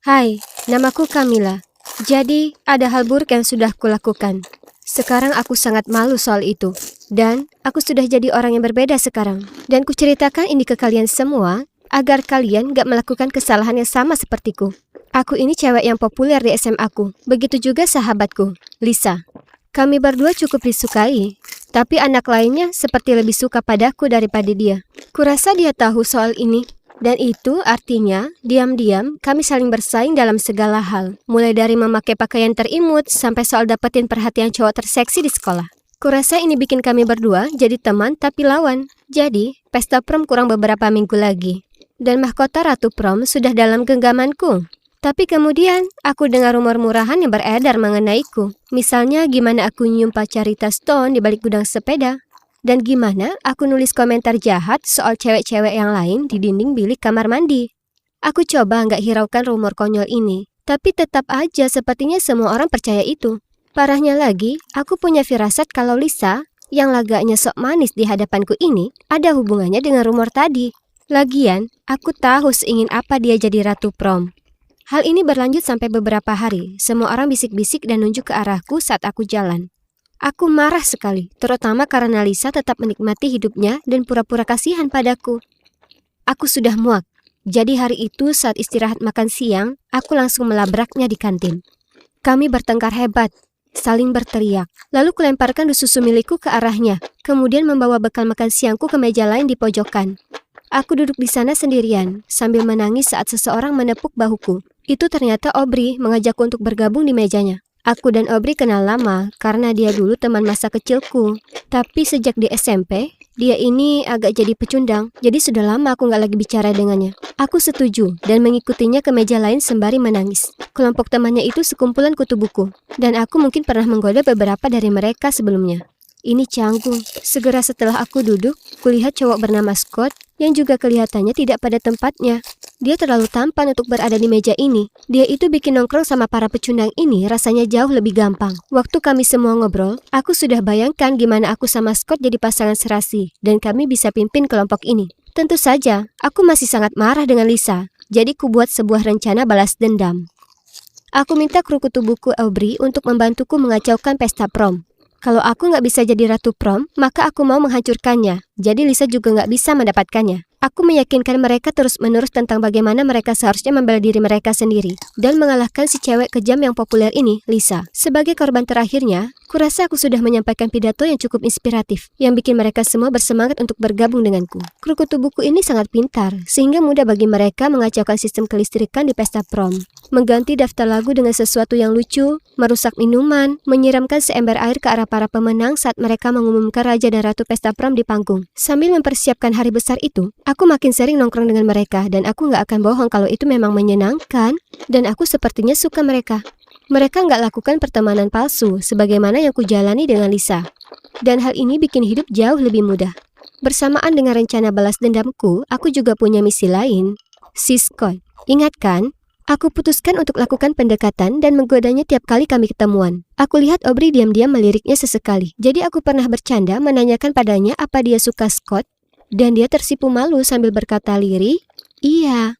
Hai, namaku Camilla. Jadi, ada hal buruk yang sudah kulakukan. Sekarang aku sangat malu soal itu. Dan, aku sudah jadi orang yang berbeda sekarang. Dan kuceritakan ini ke kalian semua, agar kalian gak melakukan kesalahan yang sama sepertiku. Aku ini cewek yang populer di SMA ku. Begitu juga sahabatku, Lisa. Kami berdua cukup disukai, tapi anak lainnya seperti lebih suka padaku daripada dia. Kurasa dia tahu soal ini. Dan itu artinya, diam-diam kami saling bersaing dalam segala hal. Mulai dari memakai pakaian terimut, sampai soal dapetin perhatian cowok terseksi di sekolah. Kurasa ini bikin kami berdua jadi teman tapi lawan. Jadi, pesta prom kurang beberapa minggu lagi. Dan mahkota Ratu Prom sudah dalam genggamanku. Tapi kemudian, aku dengar rumor murahan yang beredar mengenaiku. Misalnya, gimana aku nyium pacarita Stone di balik gudang sepeda. Dan gimana aku nulis komentar jahat soal cewek-cewek yang lain di dinding bilik kamar mandi. Aku coba nggak hiraukan rumor konyol ini, tapi tetap aja sepertinya semua orang percaya itu. Parahnya lagi, aku punya firasat kalau Lisa, yang lagaknya sok manis di hadapanku ini, ada hubungannya dengan rumor tadi. Lagian, aku tahu seingin apa dia jadi Ratu Prom. Hal ini berlanjut sampai beberapa hari. Semua orang bisik-bisik dan nunjuk ke arahku saat aku jalan. Aku marah sekali, terutama karena Lisa tetap menikmati hidupnya dan pura-pura kasihan padaku. Aku sudah muak. Jadi hari itu saat istirahat makan siang, aku langsung melabraknya di kantin. Kami bertengkar hebat, saling berteriak. Lalu kulemparkan susu milikku ke arahnya, kemudian membawa bekal makan siangku ke meja lain di pojokan. Aku duduk di sana sendirian, sambil menangis saat seseorang menepuk bahuku. Itu ternyata Aubrey mengajakku untuk bergabung di mejanya. Aku dan Aubrey kenal lama karena dia dulu teman masa kecilku. Tapi sejak di SMP, dia ini agak jadi pecundang. Jadi sudah lama aku gak lagi bicara dengannya. Aku setuju dan mengikutinya ke meja lain sembari menangis. Kelompok temannya itu sekumpulan kutu buku. Dan aku mungkin pernah menggoda beberapa dari mereka sebelumnya. Ini canggung. Segera setelah aku duduk, kulihat cowok bernama Scott yang juga kelihatannya tidak pada tempatnya. Dia terlalu tampan untuk berada di meja ini. Dia itu bikin nongkrong sama para pecundang ini rasanya jauh lebih gampang. Waktu kami semua ngobrol, aku sudah bayangkan gimana aku sama Scott jadi pasangan serasi dan kami bisa pimpin kelompok ini. Tentu saja, aku masih sangat marah dengan Lisa. Jadi ku buat sebuah rencana balas dendam. Aku minta kru kutu buku Aubrey untuk membantuku mengacaukan pesta prom. Kalau aku nggak bisa jadi Ratu Prom, maka aku mau menghancurkannya. Jadi Lisa juga nggak bisa mendapatkannya. Aku meyakinkan mereka terus-menerus tentang bagaimana mereka seharusnya membela diri mereka sendiri dan mengalahkan si cewek kejam yang populer ini, Lisa. Sebagai korban terakhirnya, kurasa aku sudah menyampaikan pidato yang cukup inspiratif yang bikin mereka semua bersemangat untuk bergabung denganku. Kru kutu buku ini sangat pintar, sehingga mudah bagi mereka mengacaukan sistem kelistrikan di pesta prom. Mengganti daftar lagu dengan sesuatu yang lucu, merusak minuman, menyiramkan seember air ke arah para pemenang saat mereka mengumumkan raja dan ratu pesta prom di panggung. Sambil mempersiapkan hari besar itu, aku makin sering nongkrong dengan mereka dan aku nggak akan bohong kalau itu memang menyenangkan dan aku sepertinya suka mereka. Mereka nggak lakukan pertemanan palsu sebagaimana yang kujalani dengan Lisa. Dan hal ini bikin hidup jauh lebih mudah. Bersamaan dengan rencana balas dendamku, aku juga punya misi lain. Si Scott, ingat kan? Aku putuskan untuk lakukan pendekatan dan menggodanya tiap kali kami ketemuan. Aku lihat Aubrey diam-diam meliriknya sesekali. Jadi aku pernah bercanda menanyakan padanya apa dia suka Scott. Dan dia tersipu malu sambil berkata lirih, "Iya."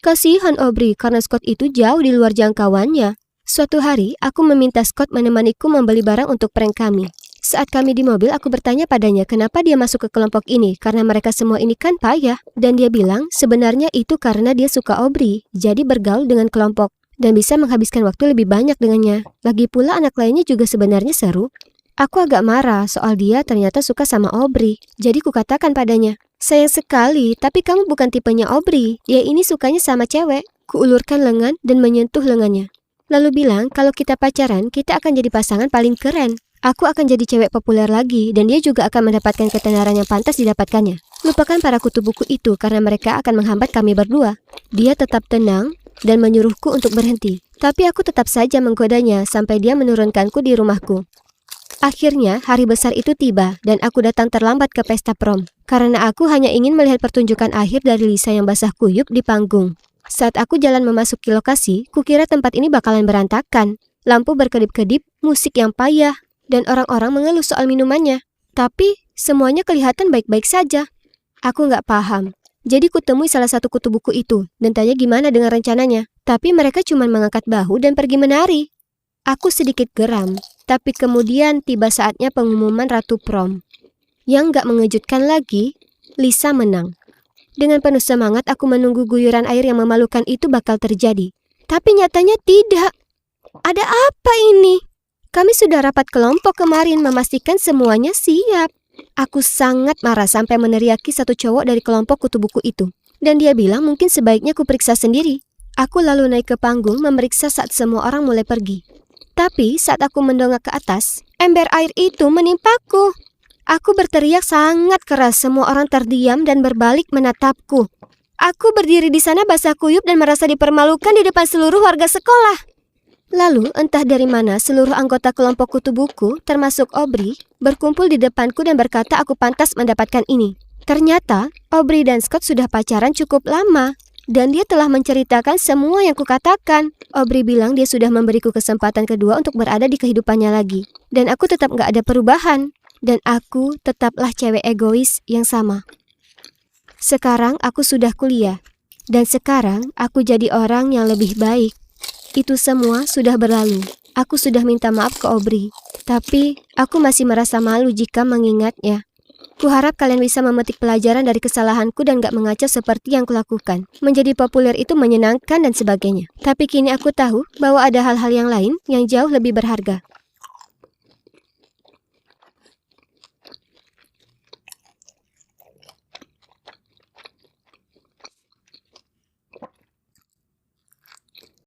Kasihan Aubrey karena Scott itu jauh di luar jangkauannya. Suatu hari, aku meminta Scott menemaniku membeli barang untuk prank kami. Saat kami di mobil, aku bertanya padanya kenapa dia masuk ke kelompok ini, karena mereka semua ini kan payah. Dan dia bilang, sebenarnya itu karena dia suka Aubrey, jadi bergaul dengan kelompok, dan bisa menghabiskan waktu lebih banyak dengannya. Lagi pula anak lainnya juga sebenarnya seru. Aku agak marah soal dia ternyata suka sama Aubrey. Jadi kukatakan padanya, "Sayang sekali, tapi kamu bukan tipenya Aubrey. Dia ini sukanya sama cewek." Kuulurkan lengan dan menyentuh lengannya. Lalu bilang kalau kita pacaran, kita akan jadi pasangan paling keren. Aku akan jadi cewek populer lagi dan dia juga akan mendapatkan ketenaran yang pantas didapatkannya. Lupakan para kutu buku itu karena mereka akan menghambat kami berdua. Dia tetap tenang dan menyuruhku untuk berhenti. Tapi aku tetap saja menggodanya sampai dia menurunkanku di rumahku. Akhirnya, hari besar itu tiba dan aku datang terlambat ke pesta prom. Karena aku hanya ingin melihat pertunjukan akhir dari Lisa yang basah kuyup di panggung. Saat aku jalan memasuki lokasi, kukira tempat ini bakalan berantakan. Lampu berkedip-kedip, musik yang payah, dan orang-orang mengeluh soal minumannya. Tapi, semuanya kelihatan baik-baik saja. Aku nggak paham. Jadi kutemui salah satu kutu buku itu dan tanya gimana dengan rencananya. Tapi mereka cuma mengangkat bahu dan pergi menari. Aku sedikit geram, tapi kemudian tiba saatnya pengumuman Ratu Prom. Yang gak mengejutkan lagi, Lisa menang. Dengan penuh semangat aku menunggu guyuran air yang memalukan itu bakal terjadi. Tapi nyatanya tidak. Ada apa ini? Kami sudah rapat kelompok kemarin memastikan semuanya siap. Aku sangat marah sampai meneriaki satu cowok dari kelompok kutu buku itu. Dan dia bilang mungkin sebaiknya kuperiksa sendiri. Aku lalu naik ke panggung memeriksa saat semua orang mulai pergi. Tapi saat aku mendongak ke atas, ember air itu menimpaku. Aku berteriak sangat keras, semua orang terdiam dan berbalik menatapku. Aku berdiri di sana basah kuyup dan merasa dipermalukan di depan seluruh warga sekolah. Lalu, entah dari mana, seluruh anggota kelompok kutu buku, termasuk Aubrey, berkumpul di depanku dan berkata aku pantas mendapatkan ini. Ternyata, Aubrey dan Scott sudah pacaran cukup lama, dan dia telah menceritakan semua yang kukatakan. Aubrey bilang dia sudah memberiku kesempatan kedua untuk berada di kehidupannya lagi. Dan aku tetap gak ada perubahan. Dan aku tetaplah cewek egois yang sama. Sekarang aku sudah kuliah. Dan sekarang aku jadi orang yang lebih baik. Itu semua sudah berlalu. Aku sudah minta maaf ke Aubrey. Tapi aku masih merasa malu jika mengingatnya. Kuharap kalian bisa memetik pelajaran dari kesalahanku dan gak mengacau seperti yang kulakukan. Menjadi populer itu menyenangkan dan sebagainya. Tapi kini aku tahu bahwa ada hal-hal yang lain yang jauh lebih berharga.